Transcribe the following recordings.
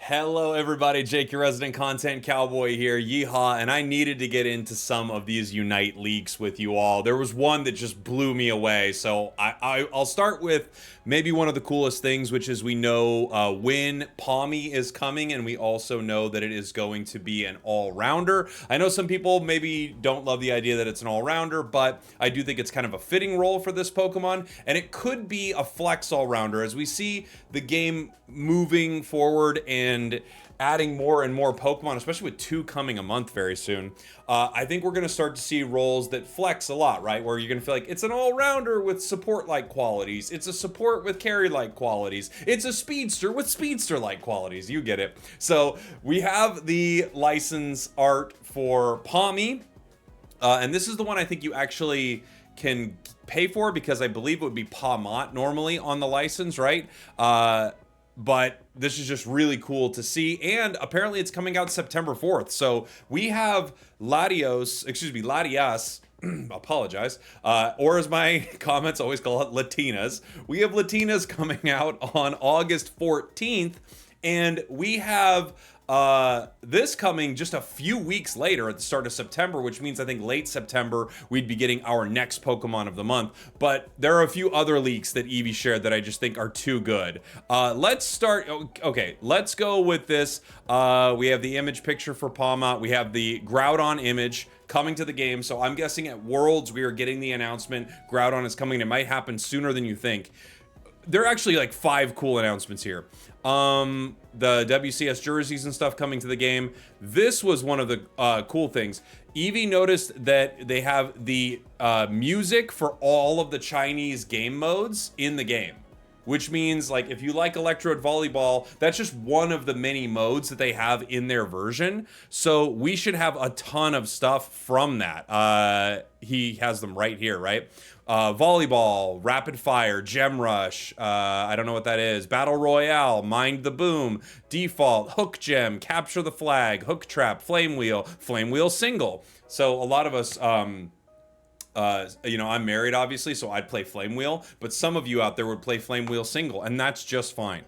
Hello everybody, Jake your resident content cowboy here, Yeehaw, and I needed to get into some of these Unite leaks with you all. There was one that just blew me away, so I'll start with maybe one of the coolest things, which is we know when Pommy is coming, and we also know that it is going to be an all-rounder. I know some people maybe don't love the idea that it's an all-rounder, but I do think it's kind of a fitting role for this Pokemon, and it could be a flex all-rounder as we see the game moving forward and adding more and more Pokemon, especially with 2 coming a month very soon. I think we're going to start to see roles that flex a lot, right? Where you're going to feel like it's an all-rounder with support-like qualities. It's a support with carry-like qualities. It's a speedster with speedster-like qualities. You get it. So we have the license art for Pommy. And this is the one I think you actually can pay for because I believe it would be Pawmot normally on the license, right? But this is just really cool to see, and apparently it's coming out September 4th. So we have Latias, apologize, or as my comments always call it, Latinas. We have Latinas coming out on August 14th, and we have this coming just a few weeks later at the start of September, which means I think late September we'd be getting our next Pokemon of the month. But there are a few other leaks that Eevee shared that I just think are too good. Let's start. Okay, let's go with this. We have the image picture for Pawmot. We have the Groudon image coming to the game. So I'm guessing at Worlds we are getting the announcement. Groudon is coming. It might happen sooner than you think. There are actually like 5 cool announcements here. The WCS jerseys and stuff coming to the game. This was one of the cool things. Eevee noticed that they have the music for all of the Chinese game modes in the game, which means like if you like Electrode Volleyball, that's just one of the many modes that they have in their version. So we should have a ton of stuff from that. He has them right here, right? Volleyball, Rapid Fire, Gem Rush, I don't know what that is, Battle Royale, Mind the Boom, Default, Hook Gem, Capture the Flag, Hook Trap, Flame Wheel Single. So a lot of us, you know, I'm married obviously, so I'd play Flame Wheel, but some of you out there would play Flame Wheel Single, and that's just fine.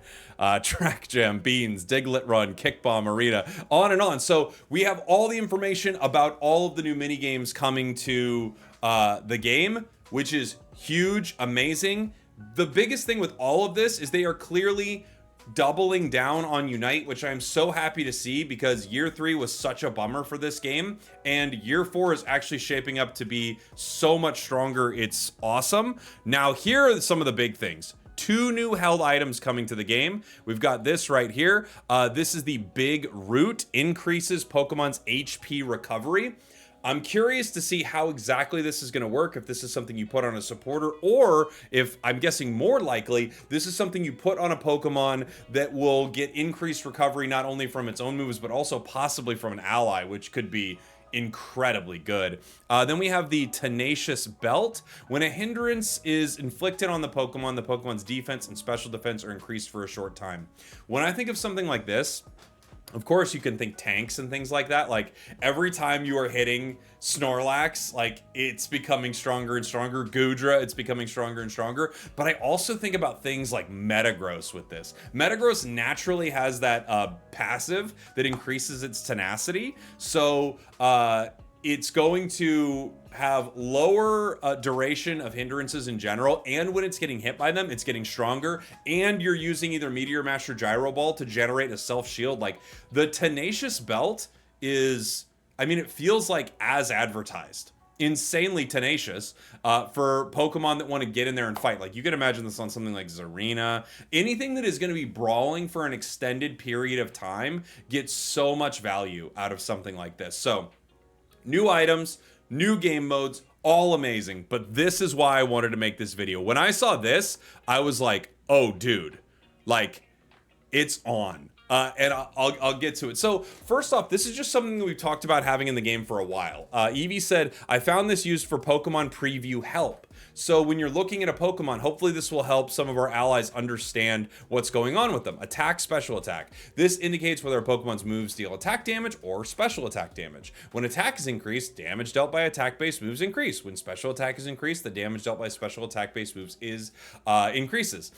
Track Gem, Beans, Diglett Run, Kick Bomb Arena, on and on. So we have all the information about all of the new mini games coming to the game, which is huge, amazing. The biggest thing with all of this is they are clearly doubling down on Unite, which I'm so happy to see because year 3 was such a bummer for this game, and year 4 is actually shaping up to be so much stronger. It's awesome. Now here are some of the big things. 2 new held items coming to the game. We've got this right here. This is the Big Root, increases Pokemon's HP recovery. I'm curious to see how exactly this is going to work, if this is something you put on a supporter, or if, I'm guessing more likely, this is something you put on a Pokemon that will get increased recovery not only from its own moves, but also possibly from an ally, which could be incredibly good. Then we have the Tenacious Belt. When a hindrance is inflicted on the Pokemon's defense and special defense are increased for a short time. When I think of something like this, of course, you can think tanks and things like that. Like, every time you are hitting Snorlax, like, it's becoming stronger and stronger. Goodra, it's becoming stronger and stronger. But I also think about things like Metagross with this. Metagross naturally has that passive that increases its tenacity. So, it's going to have lower duration of hindrances in general, and when it's getting hit by them, it's getting stronger, and you're using either Meteor Mash or Gyro Ball to generate a self-shield. Like, the Tenacious Belt is, I mean, it feels like as advertised. Insanely tenacious for Pokemon that want to get in there and fight. Like, you can imagine this on something like Zarina. Anything that is going to be brawling for an extended period of time gets so much value out of something like this. So, new items, new game modes, all amazing. But this is why I wanted to make this video. When I saw this, I was like, oh, dude, like, it's on. And I'll get to it. So first off, this is just something that we've talked about having in the game for a while. Eevee said, I found this used for Pokemon preview help. So when you're looking at a Pokemon, hopefully this will help some of our allies understand what's going on with them. Attack, special attack. This indicates whether a Pokemon's moves deal attack damage or special attack damage. When attack is increased, damage dealt by attack-based moves increase. When special attack is increased, the damage dealt by special attack-based moves increases.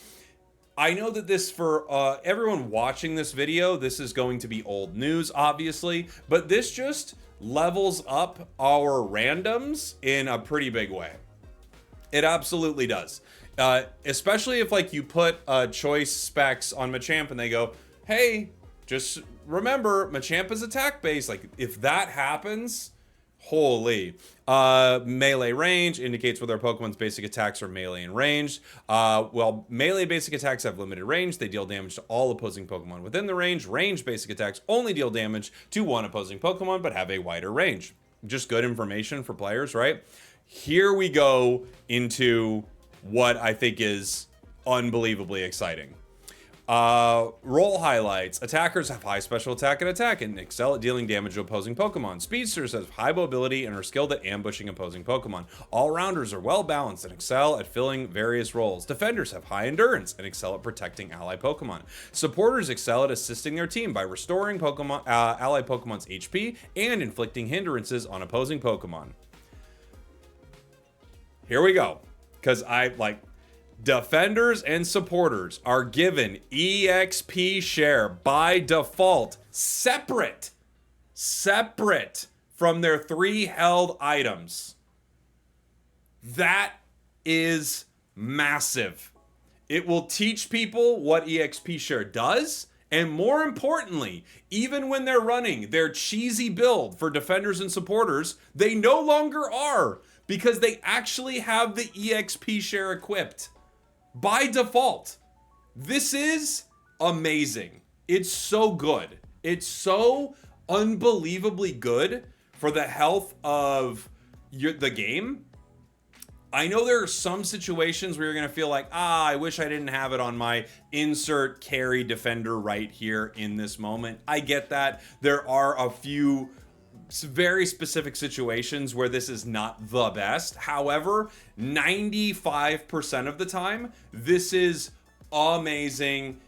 I know that this, for everyone watching this video, this is going to be old news, obviously, but this just levels up our randoms in a pretty big way. It absolutely does. Especially if like you put choice specs on Machamp and they go, hey, just remember Machamp is attack based. Like if that happens, holy. Melee range indicates whether a Pokemon's basic attacks are melee in range. Well, melee basic attacks have limited range. They deal damage to all opposing Pokemon within the range. Range basic attacks only deal damage to one opposing Pokemon, but have a wider range. Just good information for players, right? Here we go into what I think is unbelievably exciting. Role highlights. Attackers have high special attack and excel at dealing damage to opposing Pokemon. Speedsters have high mobility and are skilled at ambushing opposing Pokemon. All-rounders are well balanced and excel at filling various roles. Defenders have high endurance and excel at protecting ally Pokemon. Supporters excel at assisting their team by restoring ally Pokemon's HP and inflicting hindrances on opposing Pokemon. Here we go. Because defenders and supporters are given EXP share by default, separate from their 3 held items. That is massive. It will teach people what EXP share does, and more importantly, even when they're running their cheesy build for defenders and supporters, they no longer are, because they actually have the EXP share equipped. By default. This is amazing. It's so good. It's so unbelievably good for the health of the game. I know there are some situations where you're going to feel like, I wish I didn't have it on my insert carry defender right here in this moment. I get that. There are a few very specific situations where this is not the best. However, 95% of the time, this is amazing.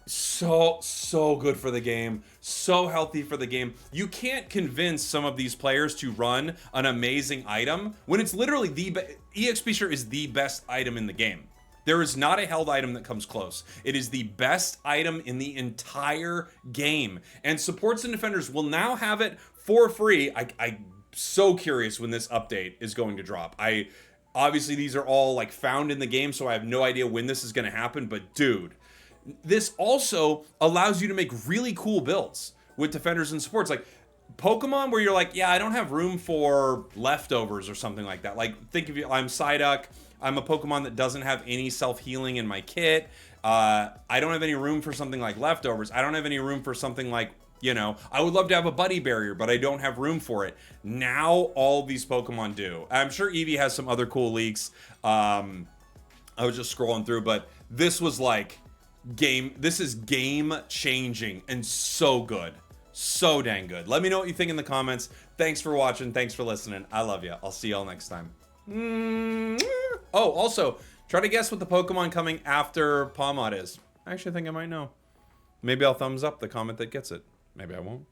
So good for the game. So healthy for the game. You can't convince some of these players to run an amazing item when it's literally EXP share is the best item in the game. There is not a held item that comes close. It is the best item in the entire game. And supports and defenders will now have it for free. I'm so curious when this update is going to drop. Obviously these are all like found in the game, so I have no idea when this is going to happen, but dude, this also allows you to make really cool builds with defenders and supports. Like Pokemon where you're like, yeah, I don't have room for leftovers or something like that. Like think of you, I'm Psyduck. I'm a Pokemon that doesn't have any self-healing in my kit. I don't have any room for something like leftovers. I don't have any room for something like, I would love to have a buddy barrier, but I don't have room for it. Now all these Pokemon do. I'm sure Eevee has some other cool leaks. I was just scrolling through, but this was like this is game changing and so good. So dang good. Let me know what you think in the comments. Thanks for watching. Thanks for listening. I love you. I'll see y'all next time. Oh, also, try to guess what the Pokemon coming after Palmot is. I actually think I might know. Maybe I'll thumbs up the comment that gets it. Maybe I won't.